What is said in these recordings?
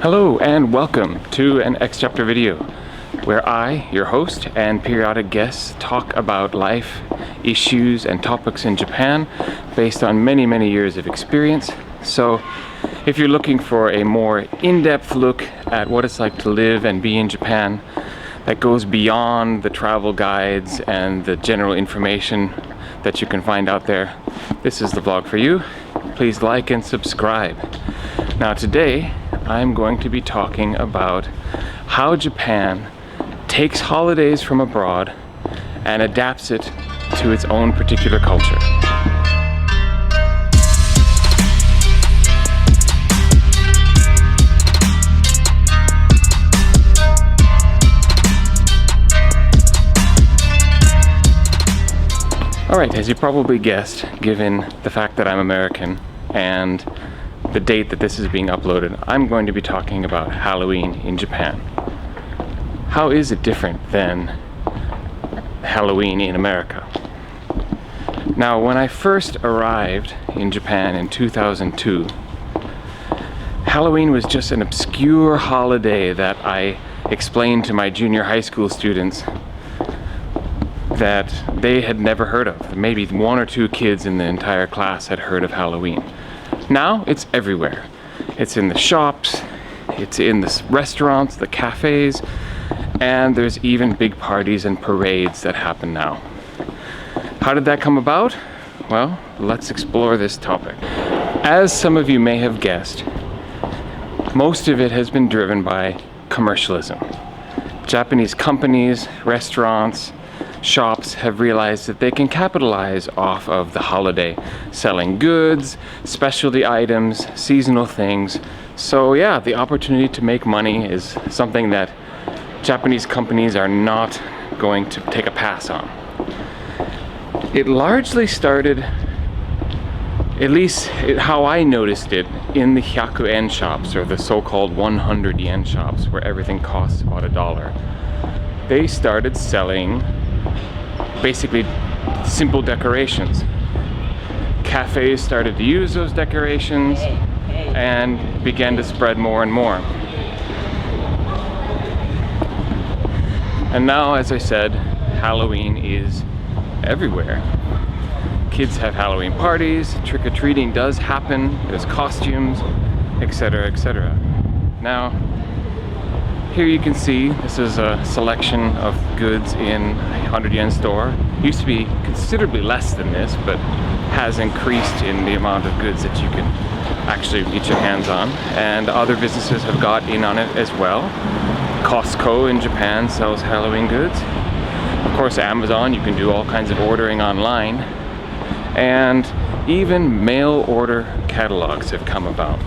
Hello and welcome to an X Chapter video where I, your host, and periodic guests talk about life, issues, and topics in Japan based on many years of experience. So if you're looking for a more in-depth look at what it's like to live and be in Japan that goes beyond the travel guides and the general information that you can find out there, this is the vlog for you. Please like and subscribe. Now today I'm going to be talking about how Japan takes holidays from abroad and adapts it to its own particular culture. Alright, as you probably guessed, given the fact that I'm American and the date that this is being uploaded, I'm going to be talking about Halloween in Japan. How is it different than Halloween in America? Now, when I first arrived in Japan in 2002, Halloween was just an obscure holiday that I explained to my junior high school students that they had never heard of. Maybe one or two kids in the entire class had heard of Halloween. Now it's everywhere. It's in the shops, it's in the restaurants, the cafes, and there's even big parties and parades that happen now. How did that come about? Well, let's explore this topic. As some of you may have guessed, most of it has been driven by commercialism. Japanese companies, restaurants, shops have realized that they can capitalize off of the holiday, selling goods, specialty items, seasonal things. So yeah, the opportunity to make money is something that Japanese companies are not going to take a pass on. It largely started, at least how I noticed it, in the hyaku-en shops, or the so-called 100 yen shops, where everything costs about $1. They started selling basically simple decorations. Cafes started to use those decorations and began to spread more and more. And now, as I said, Halloween is everywhere. Kids have Halloween parties, trick-or-treating does happen, there's costumes, etc., etc. Now, here you can see this is a selection of goods in a 100 yen store. Used to be considerably less than this, but has increased in the amount of goods that you can actually get your hands on. And other businesses have got in on it as well. Costco in Japan sells Halloween goods. Of course, Amazon, you can do all kinds of ordering online. And even mail order catalogs have come about.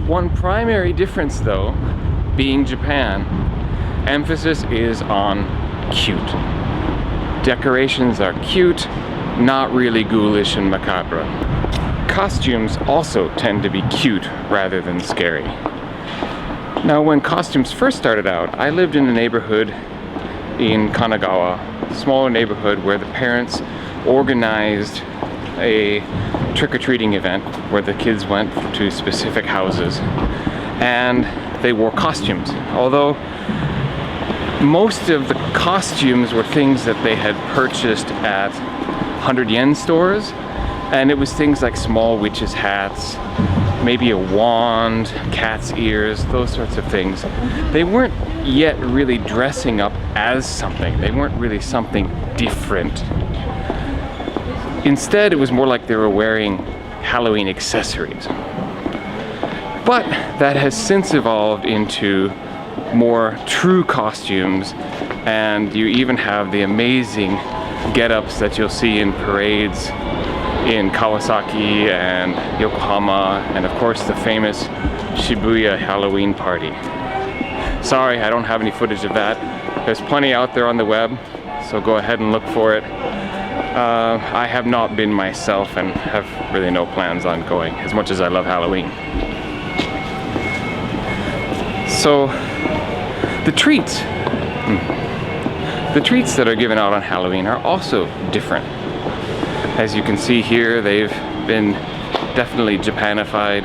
One primary difference, though, being Japan, emphasis is on cute. Decorations are cute, not really ghoulish and macabre. Costumes also tend to be cute rather than scary. Now, when costumes first started out, I lived in a neighborhood in Kanagawa, a smaller neighborhood where the parents organized a trick-or-treating event where the kids went to specific houses and they wore costumes. Although most of the costumes were things that they had purchased at 100 yen stores, and it was things like small witches' hats, maybe a wand, cat's ears, those sorts of things. They weren't yet really dressing up as something. They weren't really something different. Instead, it was more like they were wearing Halloween accessories. But that has since evolved into more true costumes, and you even have the amazing get-ups that you'll see in parades in Kawasaki and Yokohama, and of course the famous Shibuya Halloween party. Sorry, I don't have any footage of that. There's plenty out there on the web, so go ahead and look for it. I have not been myself and have really no plans on going, as much as I love Halloween. So, the treats. The treats that are given out on Halloween are also different. As you can see here, they've been definitely Japanified.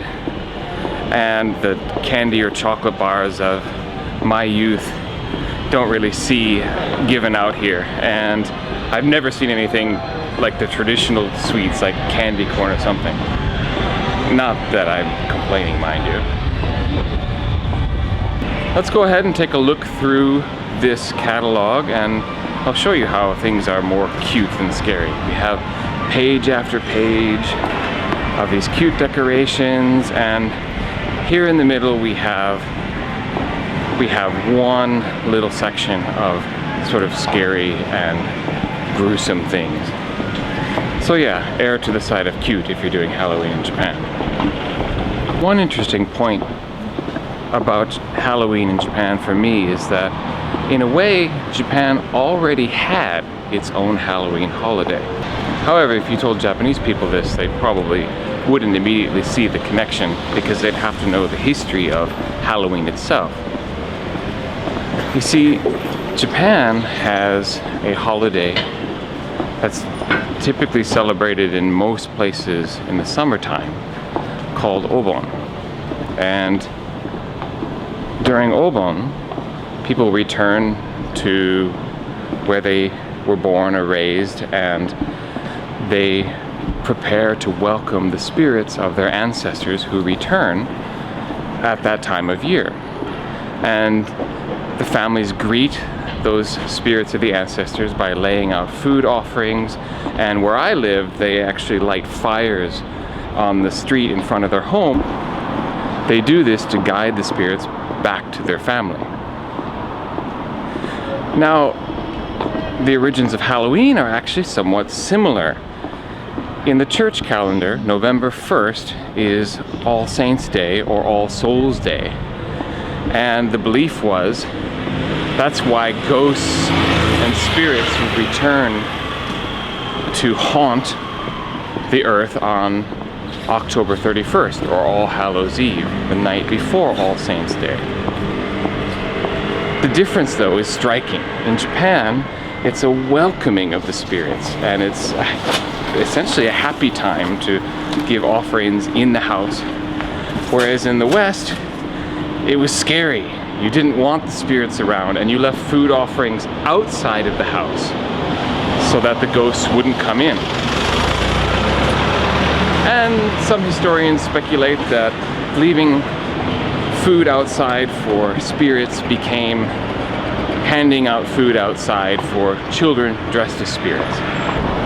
and the candy or chocolate bars of my youth don't really see given out here. And I've never seen anything like the traditional sweets, like candy corn or something. Not that I'm complaining, mind you. Let's go ahead and take a look through this catalog, and I'll show you how things are more cute than scary. We have page after page of these cute decorations, and here in the middle we have one little section of sort of scary and gruesome things. So yeah, err to the side of cute if you're doing Halloween in Japan. One interesting point about Halloween in Japan for me is that in a way Japan already had its own Halloween holiday. However, if you told Japanese people this, they probably wouldn't immediately see the connection because they'd have to know the history of Halloween itself. You see, Japan has a holiday that's typically celebrated in most places in the summertime called Obon. And during Obon, people return to where they were born or raised, and they prepare to welcome the spirits of their ancestors who return at that time of year. And the families greet those spirits of the ancestors by laying out food offerings, and where I live, they actually light fires on the street in front of their home. They do this to guide the spirits back to their family. Now, the origins of Halloween are actually somewhat similar. In the church calendar, November 1st is All Saints' Day or All Souls' Day. And the belief was that's why ghosts and spirits would return to haunt the earth on October 31st, or All Hallows' Eve, the night before All Saints' Day. The difference, though, is striking. In Japan, it's a welcoming of the spirits, and it's essentially a happy time to give offerings in the house. Whereas in the West, it was scary. You didn't want the spirits around, and you left food offerings outside of the house so that the ghosts wouldn't come in. And some historians speculate that leaving food outside for spirits became handing out food outside for children dressed as spirits.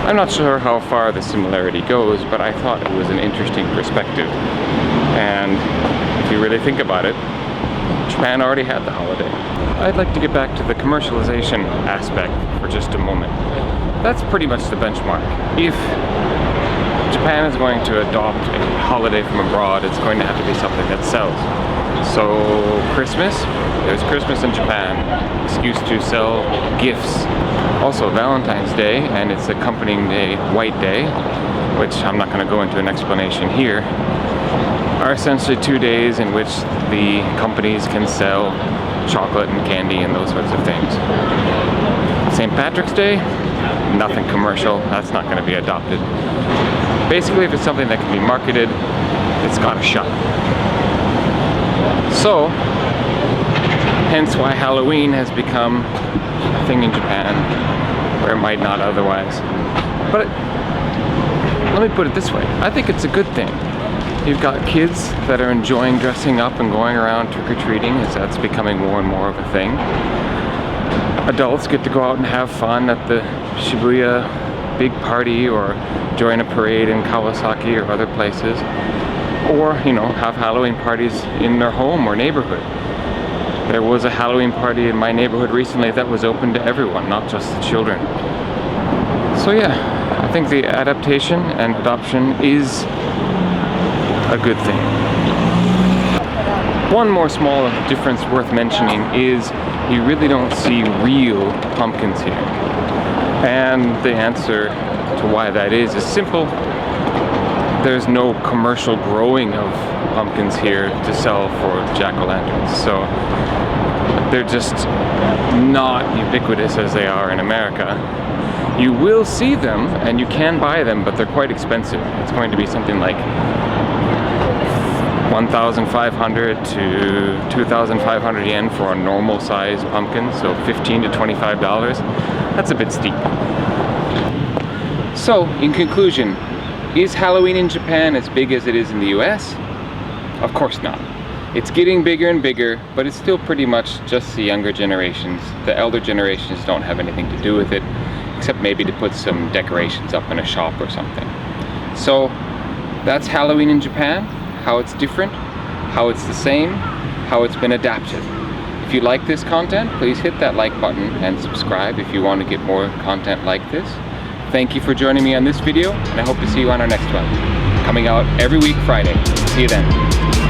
I'm not sure how far the similarity goes, but I thought it was an interesting perspective. And if you really think about it, Japan already had the holiday. I'd like to get back to the commercialization aspect for just a moment. That's pretty much the benchmark. If Japan is going to adopt a holiday from abroad, it's going to have to be something that sells. So Christmas, there's Christmas in Japan, excuse to sell gifts. Also Valentine's Day and its accompanying day, White Day, which I'm not going to go into an explanation here, are essentially 2 days in which the companies can sell chocolate and candy and those sorts of things. St. Patrick's Day, nothing commercial, that's not going to be adopted. Basically, if it's something that can be marketed, it's got a shot. So, hence why Halloween has become a thing in Japan where it might not otherwise. But let me put it this way, I think it's a good thing. You've got kids that are enjoying dressing up and going around trick-or-treating, as that's becoming more and more of a thing. Adults get to go out and have fun at the Shibuya big party or join a parade in Kawasaki or other places. Or, you know, have Halloween parties in their home or neighborhood. There was a Halloween party in my neighborhood recently that was open to everyone, not just the children. So yeah, I think the adaptation and adoption is a good thing. One more small difference worth mentioning is you really don't see real pumpkins here. And the answer to why that is simple. There's no commercial growing of pumpkins here to sell for jack-o'-lanterns, so they're just not ubiquitous as they are in America. You will see them and you can buy them, but they're quite expensive. It's going to be something like 1,500 to 2,500 yen for a normal size pumpkin, so $15 to $25. That's a bit steep. So, in conclusion, is Halloween in Japan as big as it is in the US? Of course not. It's getting bigger and bigger, but it's still pretty much just the younger generations. The elder generations don't have anything to do with it, except maybe to put some decorations up in a shop or something. So, that's Halloween in Japan, how it's different, how it's the same, how it's been adapted. If you like this content, please hit that like button and subscribe if you want to get more content like this. Thank you for joining me on this video, and I hope to see you on our next one, coming out every week Friday. See you then.